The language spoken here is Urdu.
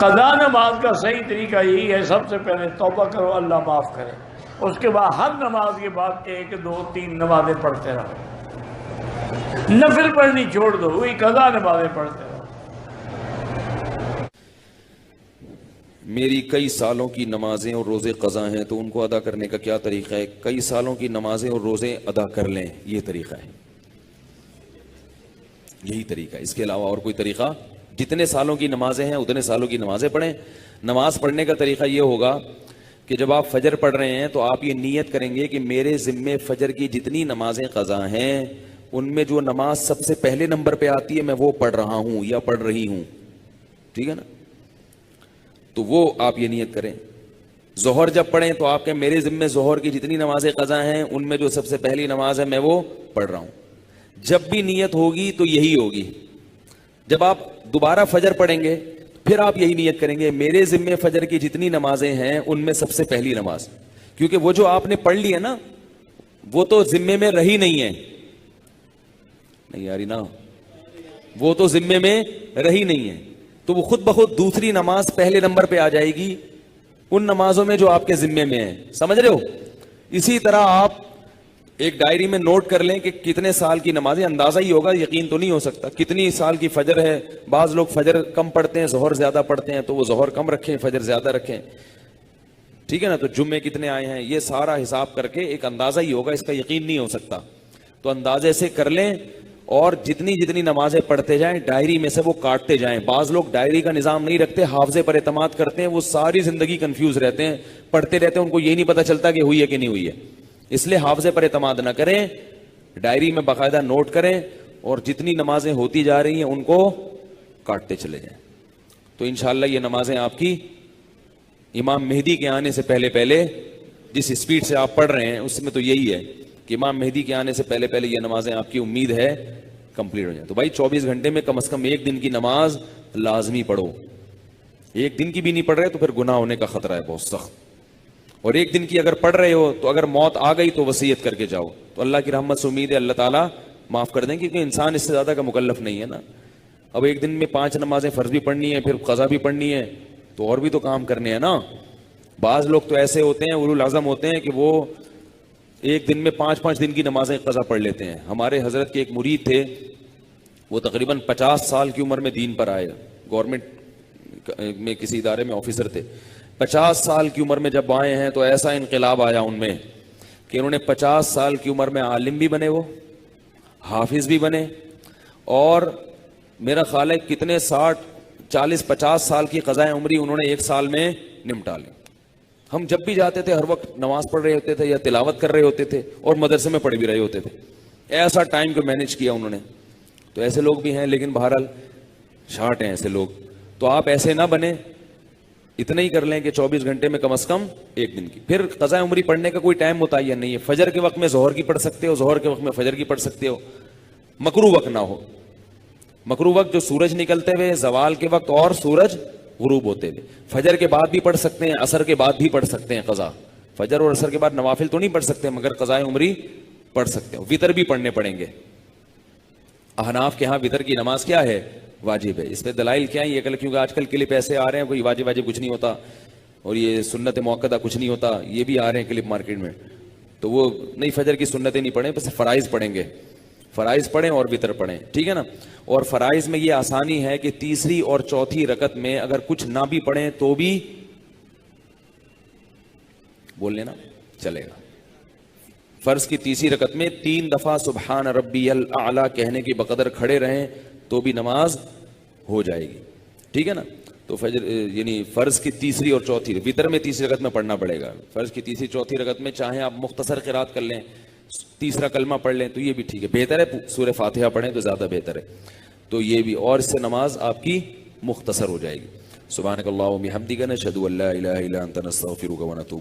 قضا نماز کا صحیح طریقہ یہی ہے، سب سے پہلے توبہ کرو، اللہ معاف کرے، اس کے بعد ہر نماز کے بعد 1 2 3 نمازیں پڑھتے رہو، نفل پڑھنی چھوڑ دو، وہی قضا نمازیں پڑھتے رہو۔ میری کئی سالوں کی نمازیں اور روزے قضا ہیں تو ان کو ادا کرنے کا کیا طریقہ ہے؟ کئی سالوں کی نمازیں اور روزے ادا کر لیں، یہ طریقہ ہے، یہی طریقہ ہے، اس کے علاوہ اور کوئی طریقہ؟ جتنے سالوں کی نمازیں ہیں اتنے سالوں کی نمازیں پڑھیں۔ نماز پڑھنے کا طریقہ یہ ہوگا کہ جب آپ فجر پڑھ رہے ہیں تو آپ یہ نیت کریں گے کہ میرے ذمے فجر کی جتنی نمازیں قضا ہیں ان میں جو نماز سب سے پہلے نمبر پہ آتی ہے میں وہ پڑھ رہا ہوں یا پڑھ رہی ہوں، ٹھیک ہے نا؟ تو وہ آپ یہ نیت کریں۔ ظہر جب پڑھیں تو آپ کے میرے ذمے ظہر کی جتنی نمازیں قضا ہیں ان میں جو سب سے پہلی نماز ہے میں وہ پڑھ رہا ہوں۔ جب بھی نیت ہوگی تو یہی ہوگی۔ جب آپ دوبارہ فجر پڑھیں گے پھر آپ یہی نیت کریں گے میرے ذمے فجر کی جتنی نمازیں ہیں ان میں سب سے پہلی نماز، کیونکہ وہ جو آپ نے پڑھ لی ہے نا وہ تو ذمے میں رہی نہیں ہے، نہیں یاری نا، وہ تو ذمے میں رہی نہیں ہے، تو وہ خود بخود دوسری نماز پہلے نمبر پہ آ جائے گی ان نمازوں میں جو آپ کے ذمے میں ہیں، سمجھ رہے ہو؟ اسی طرح آپ ایک ڈائری میں نوٹ کر لیں کہ کتنے سال کی نمازیں، اندازہ ہی ہوگا، یقین تو نہیں ہو سکتا، کتنی سال کی فجر ہے۔ بعض لوگ فجر کم پڑھتے ہیں ظہر زیادہ پڑھتے ہیں تو وہ ظہر کم رکھیں فجر زیادہ رکھیں، ٹھیک ہے نا؟ تو جمعے کتنے آئے ہیں یہ سارا حساب کر کے ایک اندازہ ہی ہوگا، اس کا یقین نہیں ہو سکتا، تو اندازے سے کر لیں اور جتنی جتنی نمازیں پڑھتے جائیں ڈائری میں سے وہ کاٹتے جائیں۔ بعض لوگ ڈائری کا نظام نہیں رکھتے، حافظے پر اعتماد کرتے ہیں، وہ ساری زندگی کنفیوز رہتے ہیں، پڑھتے رہتے ہیں، ان کو یہ نہیں پتہ چلتا کہ ہوئی ہے کہ نہیں ہوئی ہے۔ اس لیے حافظے پر اعتماد نہ کریں، ڈائری میں باقاعدہ نوٹ کریں اور جتنی نمازیں ہوتی جا رہی ہیں ان کو کاٹتے چلے جائیں، تو انشاءاللہ یہ نمازیں آپ کی امام مہدی کے آنے سے پہلے پہلے، جس اسپیڈ سے آپ پڑھ رہے ہیں اس میں تو یہی ہے کہ امام مہدی کے آنے سے پہلے پہلے یہ نمازیں آپ کی امید ہے کمپلیٹ ہو جائیں۔ تو بھائی 24 گھنٹے میں کم از کم ایک دن کی نماز لازمی پڑھو، ایک دن کی بھی نہیں پڑھ رہے تو پھر گناہ ہونے کا خطرہ ہے بہت سخت، اور ایک دن کی اگر پڑھ رہے ہو تو اگر موت آ گئی تو وصیت کر کے جاؤ، تو اللہ کی رحمت سے امید ہے اللہ تعالیٰ معاف کر دیں، کیونکہ انسان اس سے زیادہ کا مکلف نہیں ہے نا۔ اب ایک دن میں 5 نمازیں فرض بھی پڑھنی ہے پھر قضا بھی پڑھنی ہے تو اور بھی تو کام کرنے ہیں نا۔ بعض لوگ تو ایسے ہوتے ہیں اولو العزم ہوتے ہیں کہ وہ ایک دن میں 5 دن کی نمازیں قضا پڑھ لیتے ہیں۔ ہمارے حضرت کے ایک مرید تھے، وہ تقریباً 50 سال کی عمر میں دین پر آئے، گورنمنٹ میں کسی ادارے میں آفیسر تھے۔ 50 سال کی عمر میں جب آئے ہیں تو ایسا انقلاب آیا ان میں کہ انہوں نے 50 سال کی عمر میں عالم بھی بنے، وہ حافظ بھی بنے، اور میرا خیال ہے کتنے 40-50 سال کی قضائے عمری انہوں نے ایک سال میں نمٹا لی۔ ہم جب بھی جاتے تھے ہر وقت نماز پڑھ رہے ہوتے تھے یا تلاوت کر رہے ہوتے تھے اور مدرسے میں پڑھ بھی رہے ہوتے تھے، ایسا ٹائم کو مینیج کیا انہوں نے۔ تو ایسے لوگ بھی ہیں لیکن بہرحال شارٹ ہیں ایسے لوگ، تو آپ ایسے نہ بنیں، اتنا ہی کر لیں کہ 24 گھنٹے میں کم از کم ایک دن کی۔ پھر قضاء عمری پڑھنے کا کوئی ٹائم متعین نہیں ہے، فجر کے وقت میں ظہر کی پڑھ سکتے ہو، ظہر کے وقت میں فجر کی پڑھ سکتے ہو، مکروہ وقت نہ ہو۔ مکروہ وقت جو سورج نکلتے ہوئے، زوال کے وقت اور سورج غروب ہوتے ہوئے، فجر کے بعد بھی پڑھ سکتے ہیں، عصر کے بعد بھی پڑھ سکتے ہیں قضا، فجر اور عصر کے بعد نوافل تو نہیں پڑھ سکتے مگر قضاء عمری پڑھ سکتے ہو۔ وتر بھی پڑھنے پڑیں گے، احناف کے ہاں وتر کی نماز کیا ہے؟ واجب ہے۔ اس پہ دلائل کیا ہے؟ یہ کیونکہ آج کل کلپ ایسے آ رہے ہیں، کوئی واجب کچھ نہیں ہوتا اور یہ سنت موقدہ کچھ نہیں ہوتا، یہ بھی آ رہے ہیں کلپ مارکیٹ میں، تو وہ نہیں، فجر کی سنتیں نہیں پڑھیں، بس فرائض پڑھیں گے، فرائض پڑھیں اور وتر پڑھیں، ٹھیک ہے نا؟ اور فرائض میں یہ آسانی ہے کہ تیسری اور چوتھی رکعت میں اگر کچھ نہ بھی پڑھیں تو بھی بول لینا چلے گا۔ فرض کی تیسری رکعت میں 3 دفعہ سبحان ربی الاعلیٰ کہنے کی بقدر کھڑے رہیں تو بھی نماز ہو جائے گی، ٹھیک ہے نا؟ تو فجر یعنی فرض کی تیسری اور چوتھی، وتر میں تیسری رکعت میں پڑھنا پڑے گا، فرض کی تیسری چوتھی رکعت میں چاہیں آپ مختصر قرات کر لیں، تیسرا کلمہ پڑھ لیں تو یہ بھی ٹھیک ہے، بہتر ہے سورہ فاتحہ پڑھیں تو زیادہ بہتر ہے، تو یہ بھی، اور اس سے نماز آپ کی مختصر ہو جائے گی۔ سبحانک اللہم و بحمدک، نشہد ان لا الہ الا انت، نستغفرک و نتوب